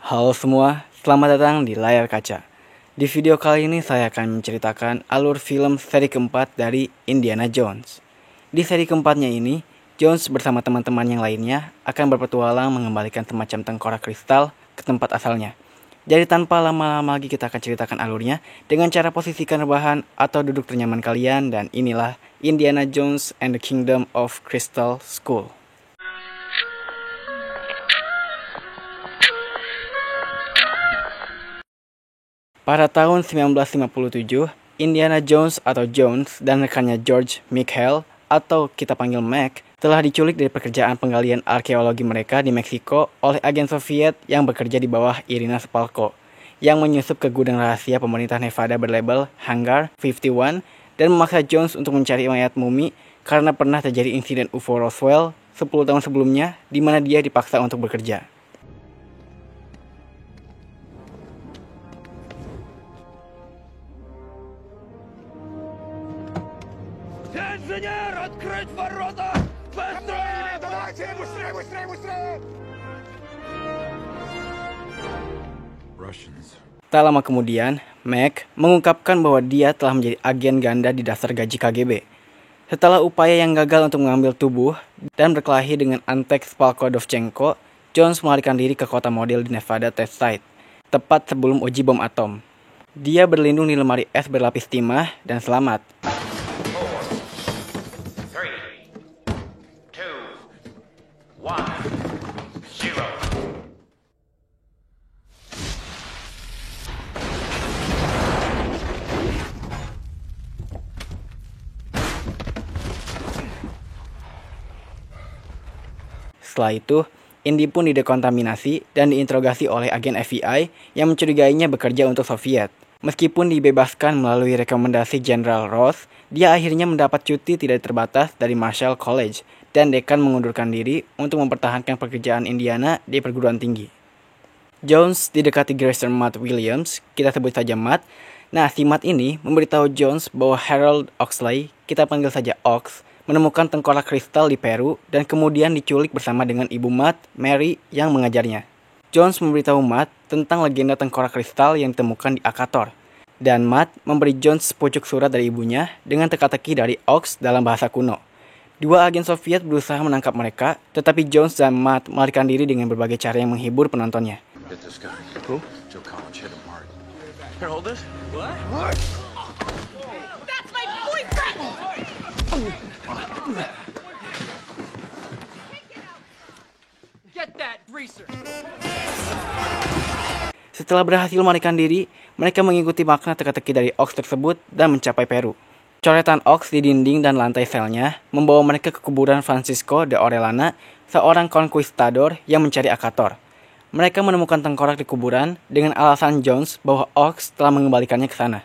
Halo semua, selamat datang di Layar Kaca. Di video kali ini saya akan menceritakan alur film seri keempat dari Indiana Jones. Di seri keempatnya ini, Jones bersama teman-teman yang lainnya akan berpetualang mengembalikan semacam tengkorak kristal ke tempat asalnya. Jadi tanpa lama-lama lagi kita akan ceritakan alurnya dengan cara posisikan rebahan atau duduk ternyaman kalian, dan inilah Indiana Jones and the Kingdom of Crystal Skull. Pada tahun 1957, Indiana Jones atau Jones dan rekannya George Michael atau kita panggil Mac telah diculik dari pekerjaan penggalian arkeologi mereka di Meksiko oleh agen Soviet yang bekerja di bawah Irina Spalko yang menyusup ke gudang rahasia pemerintah Nevada berlabel Hangar 51 dan memaksa Jones untuk mencari mayat mumi karena pernah terjadi insiden UFO Roswell 10 tahun sebelumnya di mana dia dipaksa untuk bekerja. Tak lama kemudian, Mac mengungkapkan bahwa dia telah menjadi agen ganda di dasar gaji KGB. Setelah upaya yang gagal untuk mengambil tubuh dan berkelahi dengan Antek Spalko-Dovchenko, Jones melarikan diri ke kota model di Nevada Test Site, tepat sebelum uji bom atom. Dia berlindung di lemari es berlapis timah dan selamat. Setelah itu, Indy pun didekontaminasi dan diinterogasi oleh agen FBI yang mencurigainya bekerja untuk Soviet. Meskipun dibebaskan melalui rekomendasi Jenderal Ross, dia akhirnya mendapat cuti tidak terbatas dari Marshall College dan dekan mengundurkan diri untuk mempertahankan pekerjaan Indiana di perguruan tinggi. Jones didekati Grayson Matt Williams, kita sebut saja Matt. Nah, si Matt ini memberitahu Jones bahwa Harold Oxley, kita panggil saja Ox, menemukan tengkorak kristal di Peru dan kemudian diculik bersama dengan ibu Matt, Mary, yang mengajarnya. Jones memberitahu Matt tentang legenda tengkorak kristal yang ditemukan di Akator. Dan Matt memberi Jones sepucuk surat dari ibunya dengan teka-teki dari Ox dalam bahasa kuno. Dua agen Soviet berusaha menangkap mereka, tetapi Jones dan Matt melarikan diri dengan berbagai cara yang menghibur penontonnya. Setelah berhasil melarikan diri, mereka mengikuti makna teka-teki dari Ox tersebut dan mencapai Peru. Coretan Ox di dinding dan lantai selnya membawa mereka ke kuburan Francisco de Orellana, seorang konkuistador yang mencari Akator. Mereka menemukan tengkorak di kuburan dengan alasan Jones bahwa Ox telah mengembalikannya ke sana.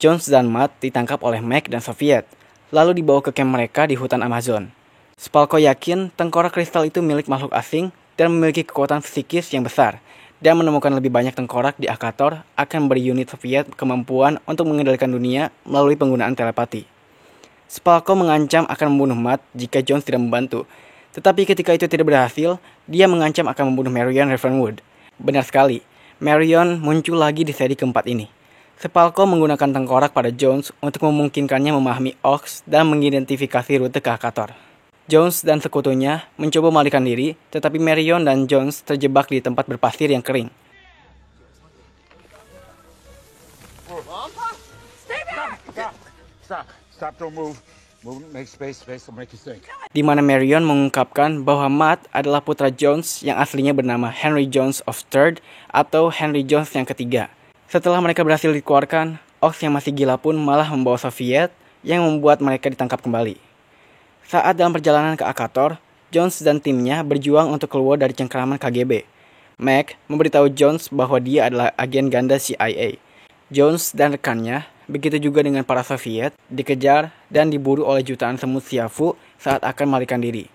Jones dan Matt ditangkap oleh Mac dan Soviet, lalu dibawa ke camp mereka di hutan Amazon. Spalko yakin tengkorak kristal itu milik makhluk asing dan memiliki kekuatan psikis yang besar, dan menemukan lebih banyak tengkorak di Akator akan memberi unit Soviet kemampuan untuk mengendalikan dunia melalui penggunaan telepati. Spalko mengancam akan membunuh Matt jika Jones tidak membantu, tetapi ketika itu tidak berhasil, dia mengancam akan membunuh Marion Ravenwood. Benar sekali, Marion muncul lagi di seri keempat ini. Spalko menggunakan tengkorak pada Jones untuk memungkinkannya memahami Ox dan mengidentifikasi rute ke Akator. Jones dan sekutunya mencoba melarikan diri, tetapi Marion dan Jones terjebak di tempat berpasir yang kering. Di mana Marion mengungkapkan bahwa Matt adalah putra Jones yang aslinya bernama Henry Jones of III atau Henry Jones yang ketiga. Setelah mereka berhasil dikeluarkan, Ox yang masih gila pun malah membawa Soviet yang membuat mereka ditangkap kembali. Saat dalam perjalanan ke Akator, Jones dan timnya berjuang untuk keluar dari cengkraman KGB. Mac memberitahu Jones bahwa dia adalah agen ganda CIA. Jones dan rekannya, begitu juga dengan para Soviet, dikejar dan diburu oleh jutaan semut Siafu saat akan melarikan diri.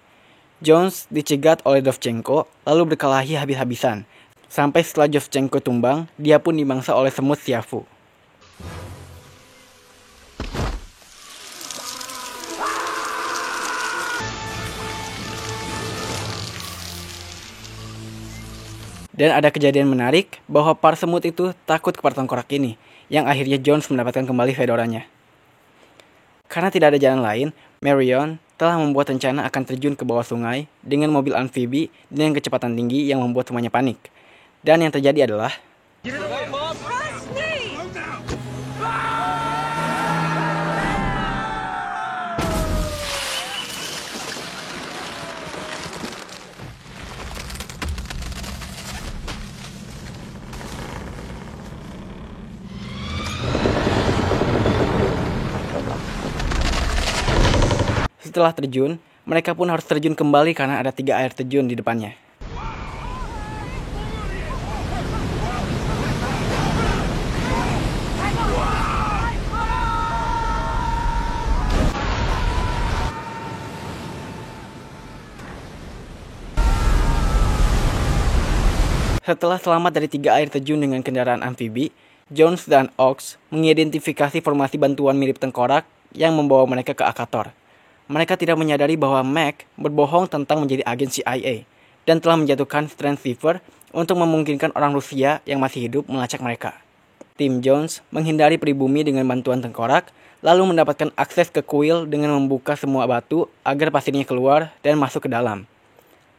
Jones dicegat oleh Dovchenko lalu berkelahi habis-habisan. Sampai setelah Dovchenko tumbang, dia pun dimangsa oleh semut Siafu. Dan ada kejadian menarik bahwa para semut itu takut kepada tengkorak ini, yang akhirnya Jones mendapatkan kembali fedoranya. Karena tidak ada jalan lain, Marion telah membuat rencana akan terjun ke bawah sungai dengan mobil amfibi dengan kecepatan tinggi yang membuat semuanya panik. Dan yang terjadi adalah setelah terjun, mereka pun harus terjun kembali karena ada 3 air terjun di depannya. Setelah selamat dari 3 air terjun dengan kendaraan amfibi, Jones dan Ox mengidentifikasi formasi bantuan mirip tengkorak yang membawa mereka ke Akator. Mereka tidak menyadari bahwa Mac berbohong tentang menjadi agen CIA dan telah menjatuhkan transceiver untuk memungkinkan orang Rusia yang masih hidup melacak mereka. Tim Jones menghindari pribumi dengan bantuan tengkorak, lalu mendapatkan akses ke kuil dengan membuka semua batu agar pasirnya keluar dan masuk ke dalam.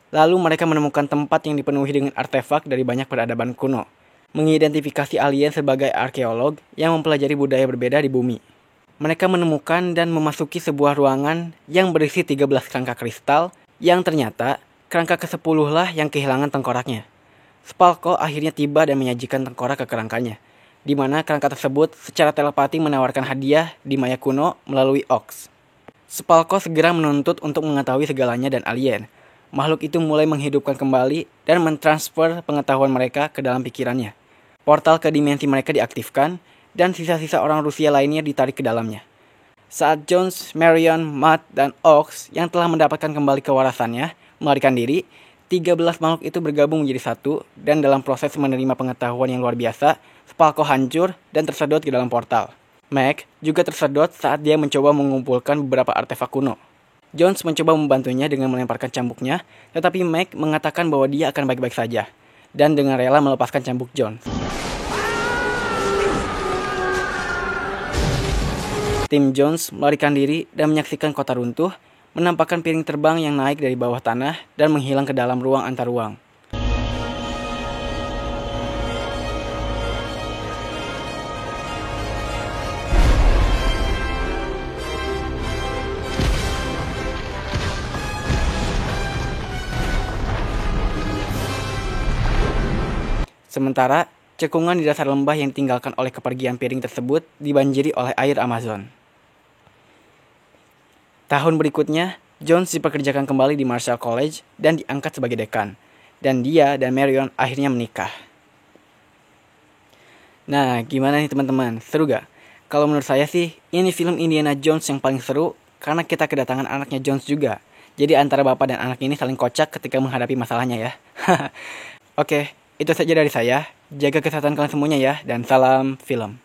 Lalu mereka menemukan tempat yang dipenuhi dengan artefak dari banyak peradaban kuno, mengidentifikasi alien sebagai arkeolog yang mempelajari budaya berbeda di bumi. Mereka menemukan dan memasuki sebuah ruangan yang berisi 13 kerangka kristal yang ternyata kerangka ke-10 lah yang kehilangan tengkoraknya. Spalko akhirnya tiba dan menyajikan tengkorak ke kerangkanya, di mana kerangka tersebut secara telepati menawarkan hadiah di Maya kuno melalui Ox. Spalko segera menuntut untuk mengetahui segalanya dan alien. Makhluk itu mulai menghidupkan kembali dan mentransfer pengetahuan mereka ke dalam pikirannya. Portal ke dimensi mereka diaktifkan, dan sisa-sisa orang Rusia lainnya ditarik ke dalamnya. Saat Jones, Marion, Matt, dan Ox yang telah mendapatkan kembali kewarasannya melarikan diri, 13 makhluk itu bergabung menjadi satu, dan dalam proses menerima pengetahuan yang luar biasa, Spalko hancur dan tersedot ke dalam portal. Mac juga tersedot saat dia mencoba mengumpulkan beberapa artefak kuno. Jones mencoba membantunya dengan melemparkan cambuknya, tetapi Mac mengatakan bahwa dia akan baik-baik saja, dan dengan rela melepaskan cambuk Jones. Tim Jones melarikan diri dan menyaksikan kota runtuh, menampakkan piring terbang yang naik dari bawah tanah dan menghilang ke dalam ruang antar ruang. Sementara, cekungan di dasar lembah yang ditinggalkan oleh kepergian piring tersebut dibanjiri oleh air Amazon. Tahun berikutnya, Jones dipekerjakan kembali di Marshall College dan diangkat sebagai dekan. Dan dia dan Marion akhirnya menikah. Nah, gimana nih teman-teman? Seru gak? Kalau menurut saya sih, ini film Indiana Jones yang paling seru karena kita kedatangan anaknya Jones juga. Jadi antara bapak dan anak ini saling kocak ketika menghadapi masalahnya ya. Oke, itu saja dari saya. Jaga kesehatan kalian semuanya ya, dan salam film.